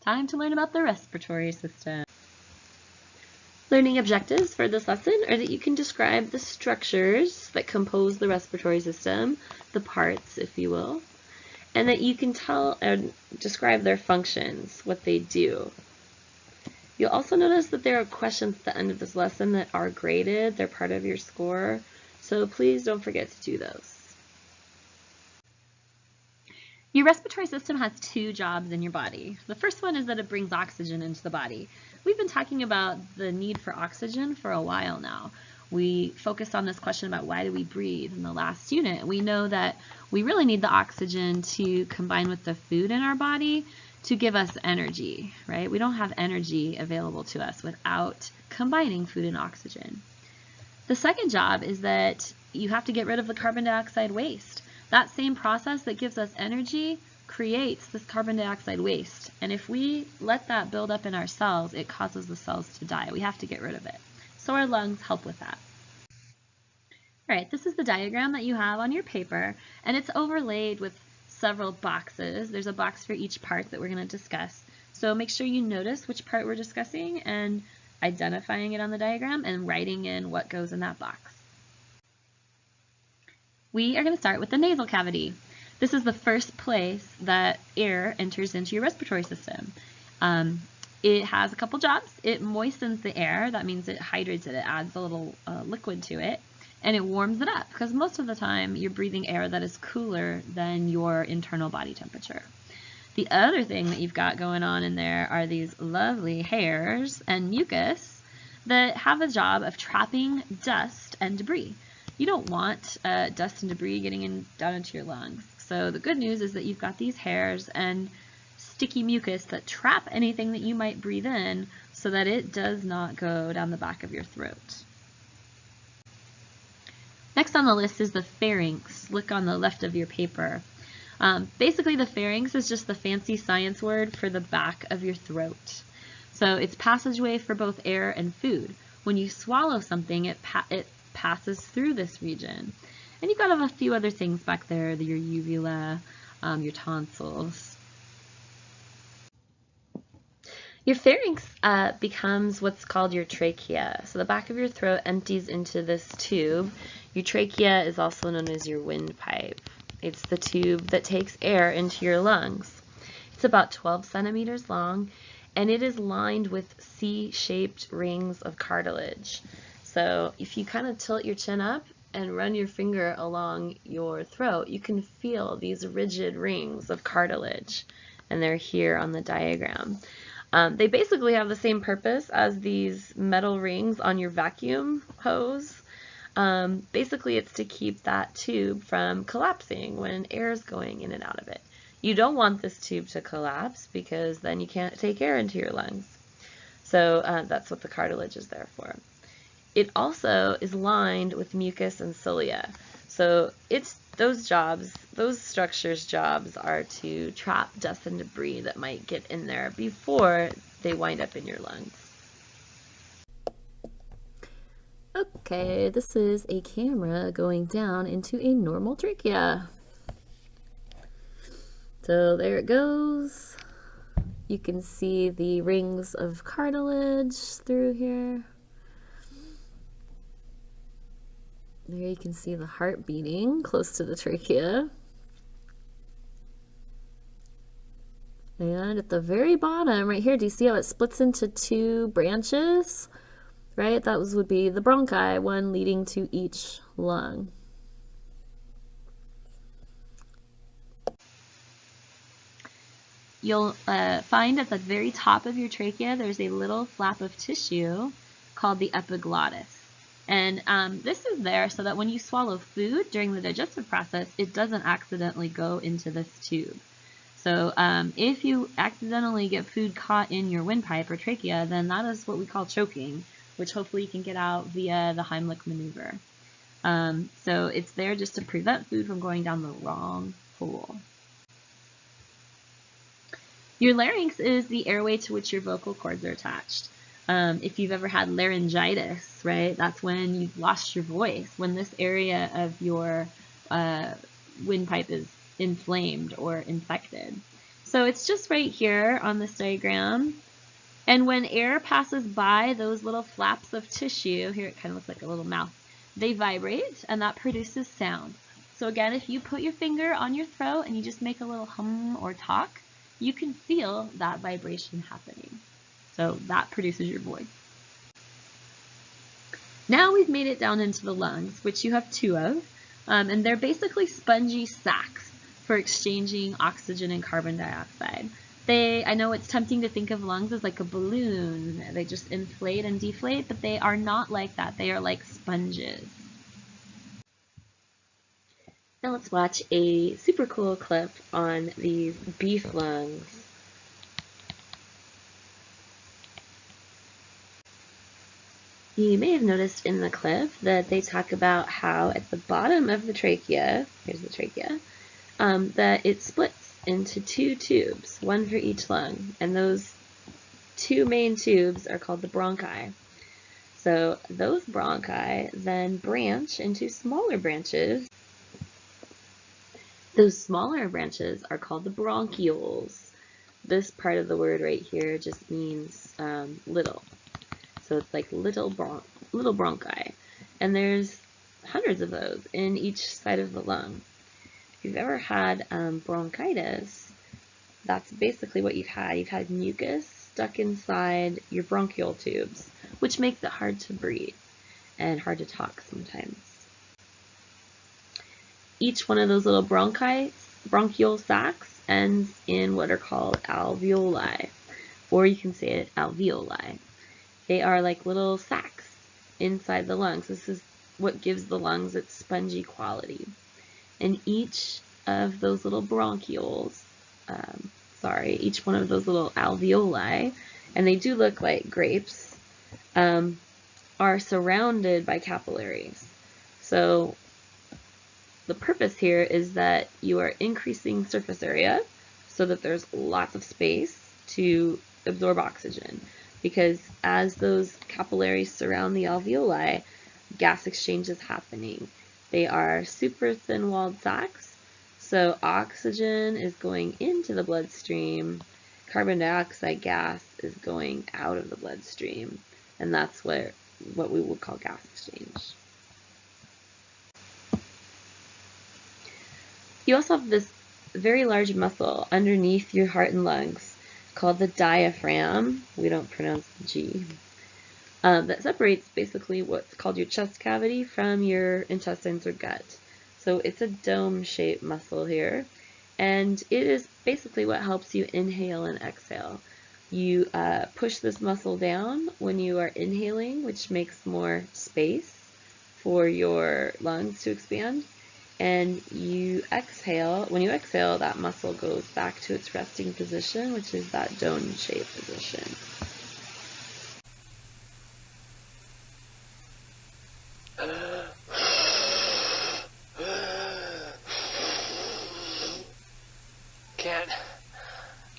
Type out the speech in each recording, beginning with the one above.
time to learn about the respiratory system. Learning objectives for this lesson are that you can describe the structures that compose the respiratory system, the parts, if you will, and that you can tell and describe their functions, what they do. You'll also notice that there are questions at the end of this lesson that are graded. They're part of your score, so please don't forget to do those. Your respiratory system has two jobs in your body. The first one is that it brings oxygen into the body. We've been talking about the need for oxygen for a while now. We focused on this question about why do we breathe in the last unit. We know that we really need the oxygen to combine with the food in our body to give us energy, right? We don't have energy available to us without combining food and oxygen. The second job is that you have to get rid of the carbon dioxide waste. That same process that gives us energy creates this carbon dioxide waste. And if we let that build up in our cells, it causes the cells to die. We have to get rid of it. So our lungs help with that. All right, this is the diagram that you have on your paper, and it's overlaid with several boxes. There's a box for each part that we're going to discuss. So make sure you notice which part we're discussing and identifying it on the diagram and writing in what goes in that box. We are going to start with the nasal cavity. This is the first place that air enters into your respiratory system. It has a couple jobs. It moistens the air. That means it hydrates it. It adds a little liquid to it. And it warms it up because most of the time you're breathing air that is cooler than your internal body temperature. The other thing that you've got going on in there are these lovely hairs and mucus that have a job of trapping dust and debris. You don't want dust and debris getting down into your lungs. So the good news is that you've got these hairs and sticky mucus that trap anything that you might breathe in so that it does not go down the back of your throat. Next on the list is the pharynx. Look on the left of your paper. Basically, the pharynx is just the fancy science word for the back of your throat. So it's passageway for both air and food. When you swallow something, it passes through this region. And you've got a few other things back there, your uvula, your tonsils. Your pharynx becomes what's called your trachea. So the back of your throat empties into this tube. Your trachea is also known as your windpipe. It's the tube that takes air into your lungs. It's about 12 centimeters long, and it is lined with C-shaped rings of cartilage. So if you kind of tilt your chin up and run your finger along your throat, you can feel these rigid rings of cartilage, and they're here on the diagram. They basically have the same purpose as these metal rings on your vacuum hose. Basically, it's to keep that tube from collapsing when air is going in and out of it. You don't want this tube to collapse because then you can't take air into your lungs. So that's what the cartilage is there for. It also is lined with mucus and cilia. So it's those structures' jobs are to trap dust and debris that might get in there before they wind up in your lungs. Okay, this is a camera going down into a normal trachea. So there it goes. You can see the rings of cartilage through here. There you can see the heart beating close to the trachea. And at the very bottom, right here, do you see how it splits into two branches? Right, those would be the bronchi, one leading to each lung. You'll find at the very top of your trachea, there's a little flap of tissue called the epiglottis. And this is there so that when you swallow food during the digestive process, it doesn't accidentally go into this tube. So if you accidentally get food caught in your windpipe or trachea, then that is what we call choking, which hopefully you can get out via the Heimlich maneuver. So it's there just to prevent food from going down the wrong hole. Your larynx is the airway to which your vocal cords are attached. If you've ever had laryngitis, right, that's when you've lost your voice, when this area of your windpipe is inflamed or infected. So it's just right here on this diagram. And when air passes by those little flaps of tissue, here it kind of looks like a little mouth, they vibrate and that produces sound. So again, if you put your finger on your throat and you just make a little hum or talk, you can feel that vibration happening. So that produces your voice. Now we've made it down into the lungs, which you have two of, and they're basically spongy sacs for exchanging oxygen and carbon dioxide. I know it's tempting to think of lungs as like a balloon. They just inflate and deflate, but they are not like that. They are like sponges. Now let's watch a super cool clip on these beef lungs. You may have noticed in the clip that they talk about how at the bottom of the trachea, here's the trachea, that it splits into two tubes, one for each lung, and those two main tubes are called the bronchi. So those bronchi then branch into smaller branches. Those smaller branches are called the bronchioles. This part of the word right here just means little. So it's like little bronchi. And there's hundreds of those in each side of the lung. If you've ever had bronchitis, that's basically what you've had. You've had mucus stuck inside your bronchial tubes, which makes it hard to breathe and hard to talk sometimes. Each one of those little bronchial sacs ends in what are called alveoli, or you can say it alveoli. They are like little sacs inside the lungs. This is what gives the lungs its spongy quality. And each of those little bronchioles, each one of those little alveoli, and they do look like grapes, are surrounded by capillaries. So the purpose here is that you are increasing surface area so that there's lots of space to absorb oxygen. Because as those capillaries surround the alveoli, gas exchange is happening. They are super thin-walled sacs, so oxygen is going into the bloodstream, carbon dioxide gas is going out of the bloodstream, and that's what we would call gas exchange. You also have this very large muscle underneath your heart and lungs called the diaphragm. We don't pronounce the G. That separates basically what's called your chest cavity from your intestines or gut. So it's a dome-shaped muscle here, and it is basically what helps you inhale and exhale. You push this muscle down when you are inhaling, which makes more space for your lungs to expand. And you exhale, when you exhale, that muscle goes back to its resting position, which is that dome-shaped position. Can't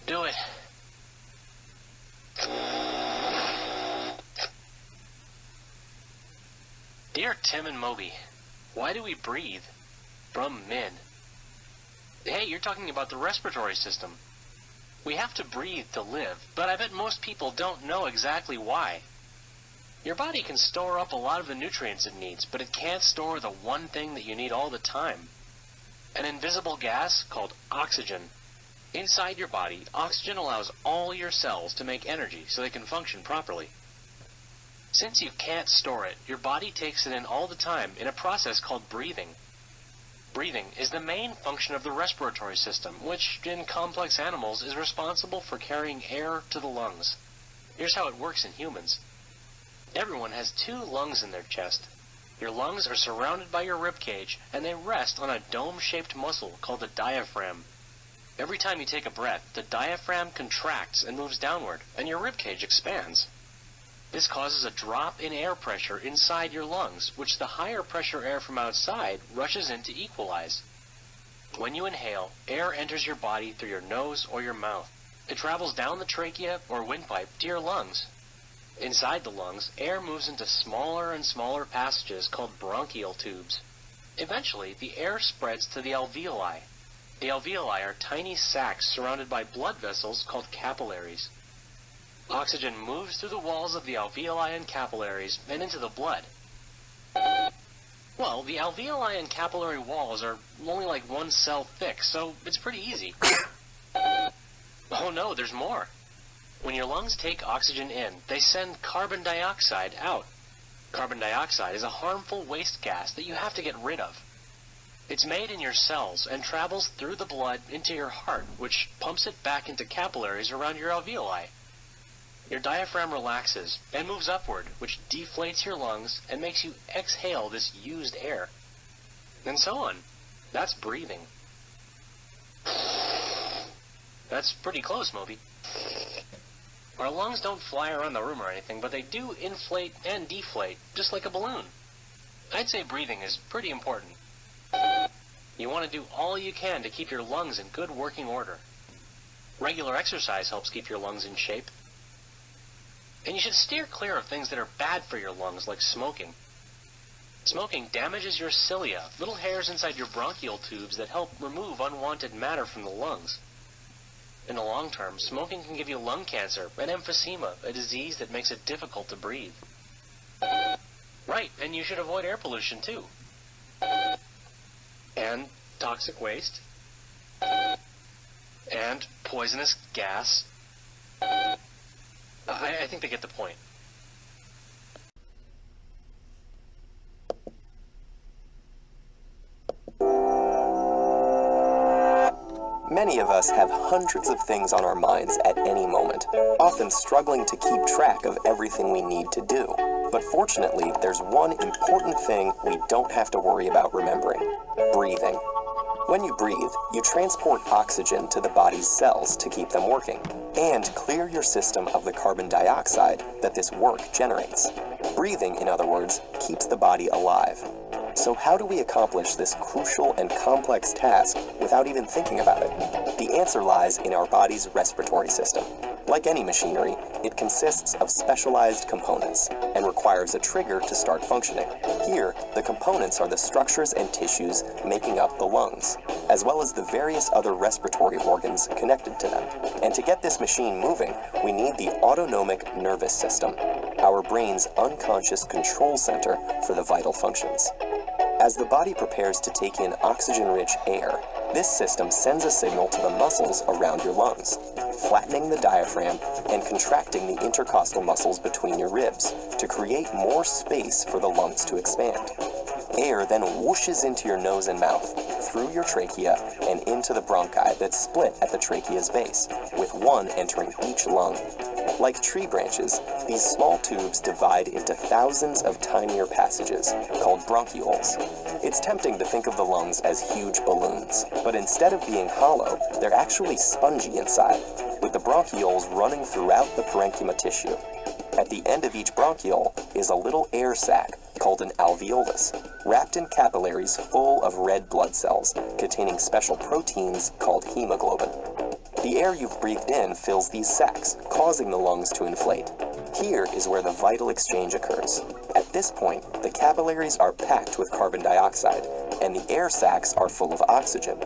do it. Dear Tim and Moby, why do we breathe? From men. Hey, you're talking about the respiratory system. We have to breathe to live, but I bet most people don't know exactly why. Your body can store up a lot of the nutrients it needs, but it can't store the one thing that you need all the time. An invisible gas called oxygen. Inside your body, oxygen allows all your cells to make energy so they can function properly. Since you can't store it, your body takes it in all the time in a process called breathing. Breathing is the main function of the respiratory system, which in complex animals is responsible for carrying air to the lungs. Here's how it works in humans. Everyone has two lungs in their chest. Your lungs are surrounded by your rib cage, and they rest on a dome-shaped muscle called the diaphragm. Every time you take a breath, the diaphragm contracts and moves downward, and your rib cage expands. This causes a drop in air pressure inside your lungs, which the higher pressure air from outside rushes in to equalize. When you inhale, air enters your body through your nose or your mouth. It travels down the trachea or windpipe to your lungs. Inside the lungs, air moves into smaller and smaller passages called bronchial tubes. Eventually, the air spreads to the alveoli. The alveoli are tiny sacs surrounded by blood vessels called capillaries. Oxygen moves through the walls of the alveoli and capillaries and into the blood. Well, the alveoli and capillary walls are only like 1 cell thick, so it's pretty easy. Oh no, there's more. When your lungs take oxygen in, they send carbon dioxide out. Carbon dioxide is a harmful waste gas that you have to get rid of. It's made in your cells and travels through the blood into your heart, which pumps it back into capillaries around your alveoli. Your diaphragm relaxes and moves upward, which deflates your lungs and makes you exhale this used air. And so on. That's breathing. That's pretty close, Moby. Our lungs don't fly around the room or anything, but they do inflate and deflate, just like a balloon. I'd say breathing is pretty important. You want to do all you can to keep your lungs in good working order. Regular exercise helps keep your lungs in shape. And you should steer clear of things that are bad for your lungs, like smoking. Smoking damages your cilia, little hairs inside your bronchial tubes that help remove unwanted matter from the lungs. In the long term, smoking can give you lung cancer and emphysema, a disease that makes it difficult to breathe. Right, and you should avoid air pollution too. And toxic waste. And poisonous gas. I think they get the point. Many of us have hundreds of things on our minds at any moment, often struggling to keep track of everything we need to do. But fortunately, there's one important thing we don't have to worry about remembering: breathing. When you breathe, you transport oxygen to the body's cells to keep them working, and clear your system of the carbon dioxide that this work generates. Breathing, in other words, keeps the body alive. So how do we accomplish this crucial and complex task without even thinking about it? The answer lies in our body's respiratory system. Like any machinery, it consists of specialized components and requires a trigger to start functioning. Here, the components are the structures and tissues making up the lungs, as well as the various other respiratory organs connected to them. And to get this machine moving, we need the autonomic nervous system, our brain's unconscious control center for the vital functions. As the body prepares to take in oxygen-rich air, this system sends a signal to the muscles around your lungs, flattening the diaphragm and contracting the intercostal muscles between your ribs to create more space for the lungs to expand. Air then whooshes into your nose and mouth, through your trachea, and into the bronchi that split at the trachea's base, with one entering each lung. Like tree branches, these small tubes divide into thousands of tinier passages, called bronchioles. It's tempting to think of the lungs as huge balloons, but instead of being hollow, they're actually spongy inside, with the bronchioles running throughout the parenchyma tissue. At the end of each bronchiole is a little air sac called an alveolus, wrapped in capillaries full of red blood cells containing special proteins called hemoglobin. The air you've breathed in fills these sacs, causing the lungs to inflate. Here is where the vital exchange occurs. At this point, the capillaries are packed with carbon dioxide, and the air sacs are full of oxygen.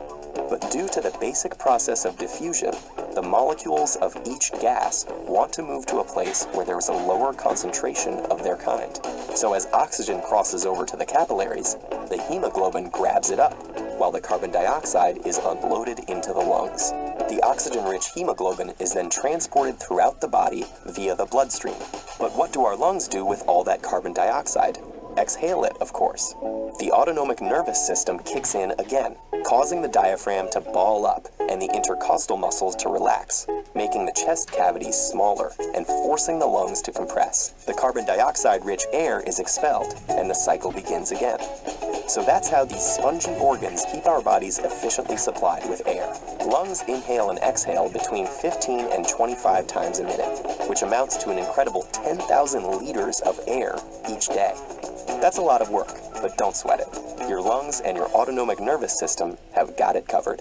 But due to the basic process of diffusion, the molecules of each gas want to move to a place where there is a lower concentration of their kind. So as oxygen crosses over to the capillaries, the hemoglobin grabs it up, while the carbon dioxide is unloaded into the lungs. The oxygen-rich hemoglobin is then transported throughout the body via the bloodstream. But what do our lungs do with all that carbon dioxide? Exhale it, of course. The autonomic nervous system kicks in again, causing the diaphragm to ball up and the intercostal muscles to relax, making the chest cavity smaller and forcing the lungs to compress. The carbon dioxide-rich air is expelled, and the cycle begins again. So that's how these spongy organs keep our bodies efficiently supplied with air. Lungs inhale and exhale between 15 and 25 times a minute, which amounts to an incredible 10,000 liters of air each day. That's a lot of work, but don't sweat it. Your lungs and your autonomic nervous system have got it covered.